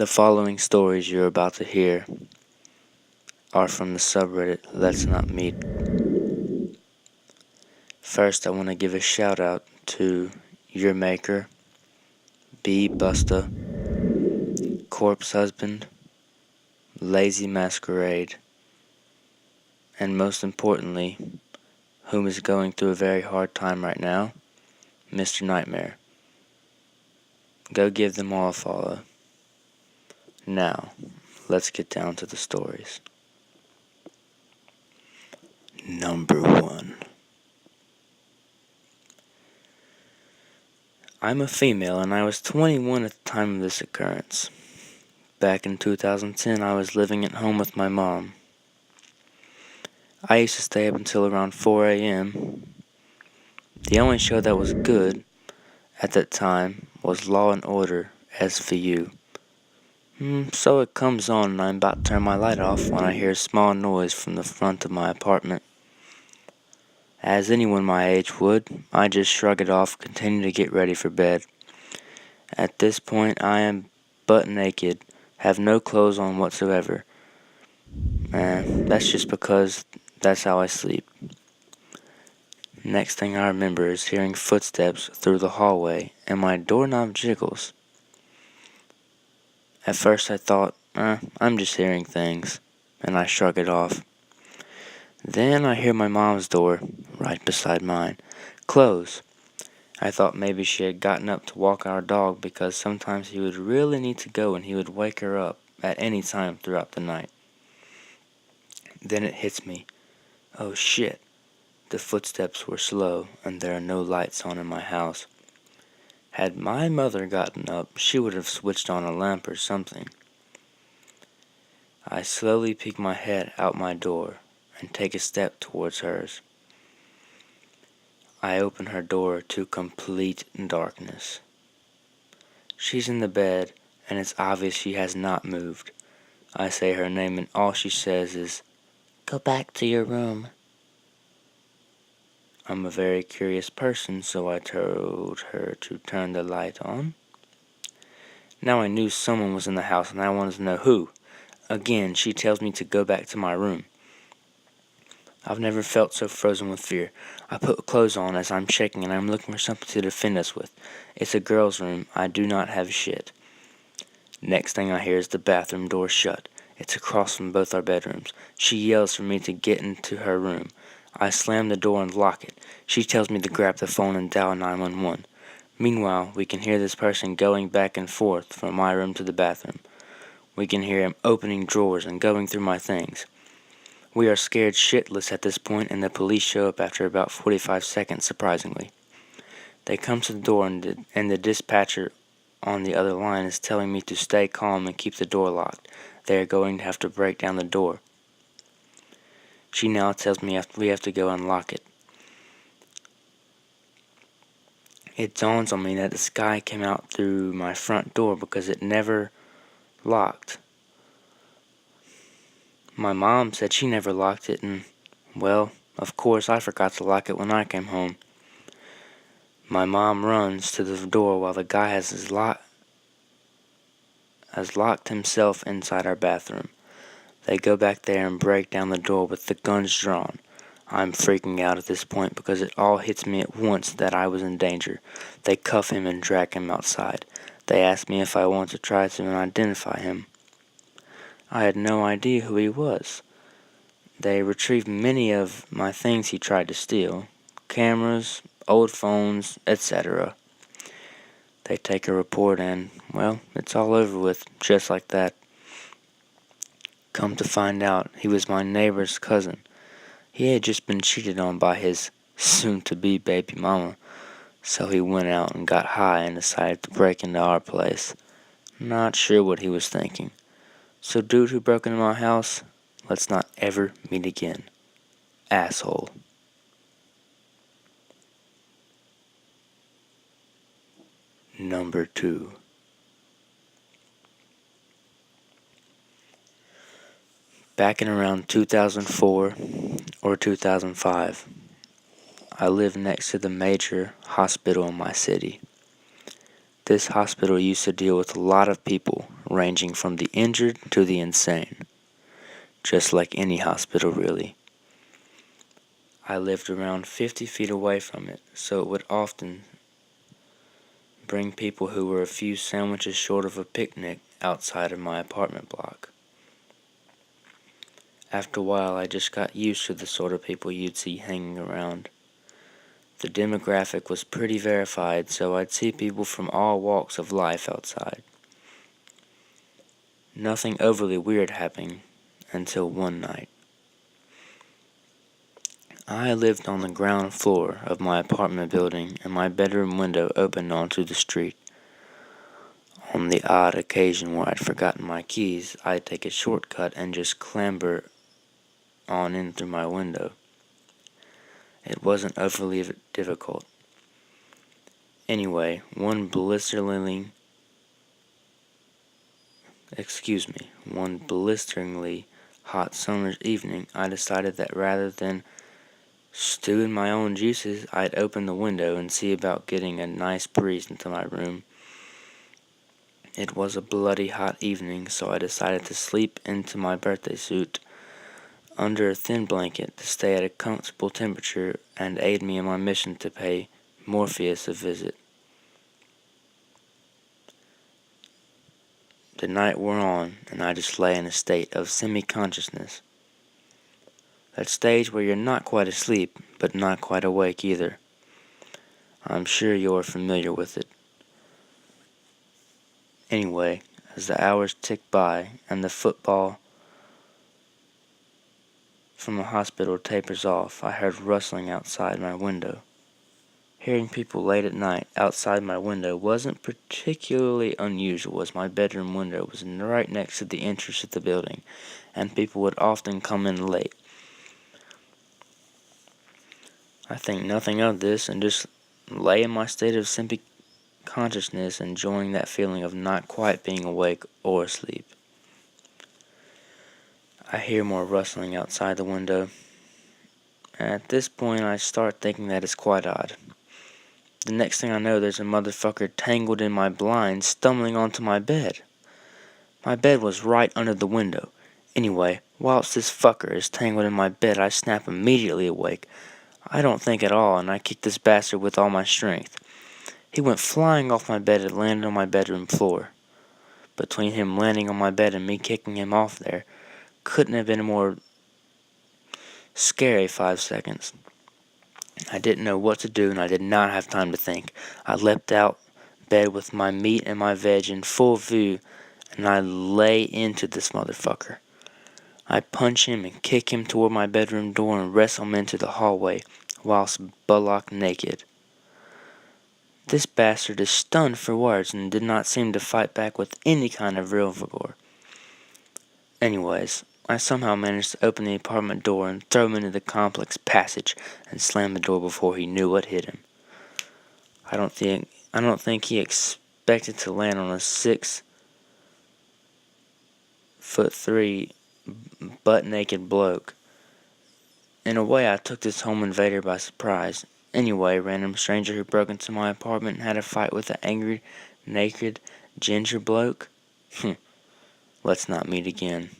The following stories you're about to hear are from the subreddit Let's Not Meet. First, I want to give a shout out to Your Maker, B Busta, Corpse Husband, Lazy Masquerade, and most importantly, whom is going through a very hard time right now, Mr. Nightmare. Go give them all a follow. Now, let's get down to the stories. Number 1. I'm a female and I was 21 at the time of this occurrence. Back in 2010, I was living at home with my mom. I used to stay up until around 4 a.m. The only show that was good at that time was Law and Order SVU. So it comes on and I'm about to turn my light off when I hear a small noise from the front of my apartment. As anyone my age would, I just shrug it off, continue to get ready for bed. At this point, I am butt naked, have no clothes on whatsoever. That's just because that's how I sleep. Next thing I remember is hearing footsteps through the hallway and my doorknob jiggles. At first I thought, I'm just hearing things, and I shrug it off. Then I hear my mom's door, right beside mine, close. I thought maybe she had gotten up to walk our dog because sometimes he would really need to go and he would wake her up at any time throughout the night. Then it hits me. Oh shit. The footsteps were slow and there are no lights on in my house. Had my mother gotten up, she would have switched on a lamp or something. I slowly peek my head out my door and take a step towards hers. I open her door to complete darkness. She's in the bed and it's obvious she has not moved. I say her name and all she says is, "Go back to your room." I'm a very curious person, so I told her to turn the light on. Now I knew someone was in the house and I wanted to know who. Again, she tells me to go back to my room. I've never felt so frozen with fear. I put clothes on as I'm shaking and I'm looking for something to defend us with. It's a girl's room. I do not have shit. Next thing I hear is the bathroom door shut. It's across from both our bedrooms. She yells for me to get into her room. I slam the door and lock it. She tells me to grab the phone and dial 911. Meanwhile, we can hear this person going back and forth from my room to the bathroom. We can hear him opening drawers and going through my things. We are scared shitless at this point and the police show up after about 45 seconds, surprisingly. They come to the door and the dispatcher on the other line is telling me to stay calm and keep the door locked. They are going to have to break down the door. She now tells me we have to go unlock it. It dawns on me that this guy came out through my front door because it never locked. My mom said she never locked it and, well, of course I forgot to lock it when I came home. My mom runs to the door while the guy has locked himself inside our bathroom. They go back there and break down the door with the guns drawn. I'm freaking out at this point because it all hits me at once that I was in danger. They cuff him and drag him outside. They ask me if I want to try to identify him. I had no idea who he was. They retrieved many of my things he tried to steal. Cameras, old phones, etc. They take a report and, well, it's all over with, just like that. Come to find out, he was my neighbor's cousin. He had just been cheated on by his soon-to-be baby mama, so he went out and got high and decided to break into our place. Not sure what he was thinking. So dude who broke into my house, let's not ever meet again. Asshole. Number 2. Back in around 2004 or 2005, I lived next to the major hospital in my city. This hospital used to deal with a lot of people, ranging from the injured to the insane. Just like any hospital, really. I lived around 50 feet away from it, so it would often bring people who were a few sandwiches short of a picnic outside of my apartment block. After a while, I just got used to the sort of people you'd see hanging around. The demographic was pretty verified, so I'd see people from all walks of life outside. Nothing overly weird happened until one night. I lived on the ground floor of my apartment building, and my bedroom window opened onto the street. On the odd occasion where I'd forgotten my keys, I'd take a shortcut and just clamber on in through my window. It wasn't overly difficult. Anyway, one blisteringly hot summer's evening, I decided that rather than stew in my own juices, I'd open the window and see about getting a nice breeze into my room. It was a bloody hot evening, so I decided to sleep into my birthday suit under a thin blanket to stay at a comfortable temperature and aid me in my mission to pay Morpheus a visit. The night wore on, and I just lay in a state of semi-consciousness. That stage where you're not quite asleep, but not quite awake either. I'm sure you're familiar with it. Anyway, as the hours ticked by and the football from the hospital tapers off, I heard rustling outside my window. Hearing people late at night outside my window wasn't particularly unusual, as my bedroom window was right next to the entrance of the building, and people would often come in late. I think nothing of this and just lay in my state of semi-consciousness, enjoying that feeling of not quite being awake or asleep. I hear more rustling outside the window. At this point, I start thinking that it's quite odd. The next thing I know, there's a motherfucker tangled in my blinds, stumbling onto my bed. My bed was right under the window. Anyway, whilst this fucker is tangled in my bed, I snap immediately awake. I don't think at all, and I kick this bastard with all my strength. He went flying off my bed and landed on my bedroom floor. Between him landing on my bed and me kicking him off there, couldn't have been a more scary 5 seconds. I didn't know what to do, and I did not have time to think. I leapt out bed with my meat and my veg in full view, and I lay into this motherfucker. I punch him and kick him toward my bedroom door and wrestle him into the hallway, whilst buttock naked. This bastard is stunned for words and did not seem to fight back with any kind of real vigor. Anyways, I somehow managed to open the apartment door and throw him into the complex passage and slam the door before he knew what hit him. I don't think he expected to land on a 6'3" butt-naked bloke. In a way, I took this home invader by surprise. Anyway, random stranger who broke into my apartment and had a fight with an angry, naked, ginger bloke? Let's not meet again.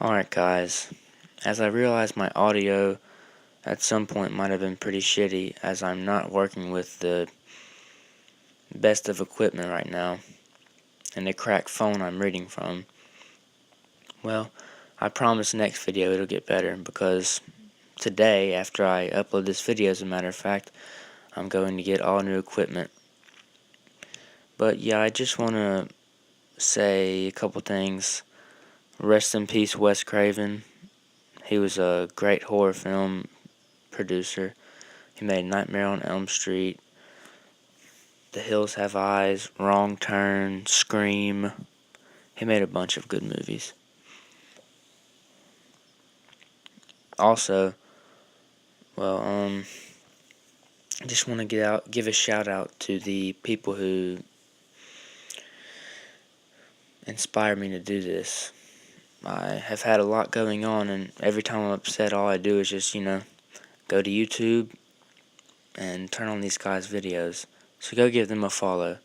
Alright guys, as I realized my audio at some point might have been pretty shitty, as I'm not working with the best of equipment right now, and a cracked phone I'm reading from. Well, I promise next video it'll get better, because today, after I upload this video, as a matter of fact, I'm going to get all new equipment. But yeah, I just want to say a couple things. Rest in peace, Wes Craven. He was a great horror film producer. He made Nightmare on Elm Street, The Hills Have Eyes, Wrong Turn, Scream. He made a bunch of good movies. Also, I just want to give a shout out to the people who inspired me to do this. I have had a lot going on, and every time I'm upset, all I do is just, go to YouTube and turn on these guys' videos. So go give them a follow.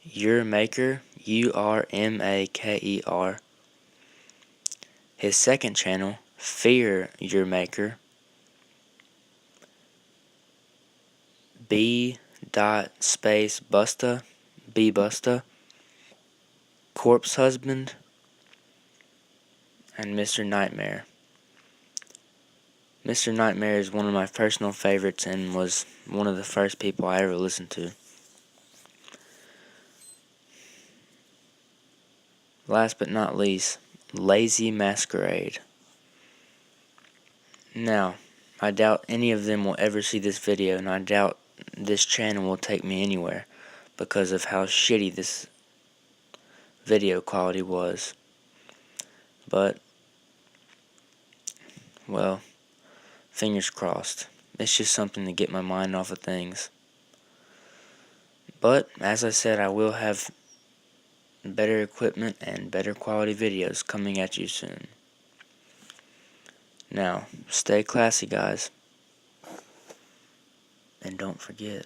Urmaker, Urmaker. His second channel, Fear Urmaker, B.Busta, B-Busta, Corpse Husband, and Mr. Nightmare. Mr. Nightmare is one of my personal favorites and was one of the first people I ever listened to. Last but not least, Lazy Masquerade. Now, I doubt any of them will ever see this video, and I doubt this channel will take me anywhere because of how shitty this video quality was. But, well, fingers crossed. It's just something to get my mind off of things. But, as I said, I will have better equipment and better quality videos coming at you soon. Now, stay classy, guys. And don't forget,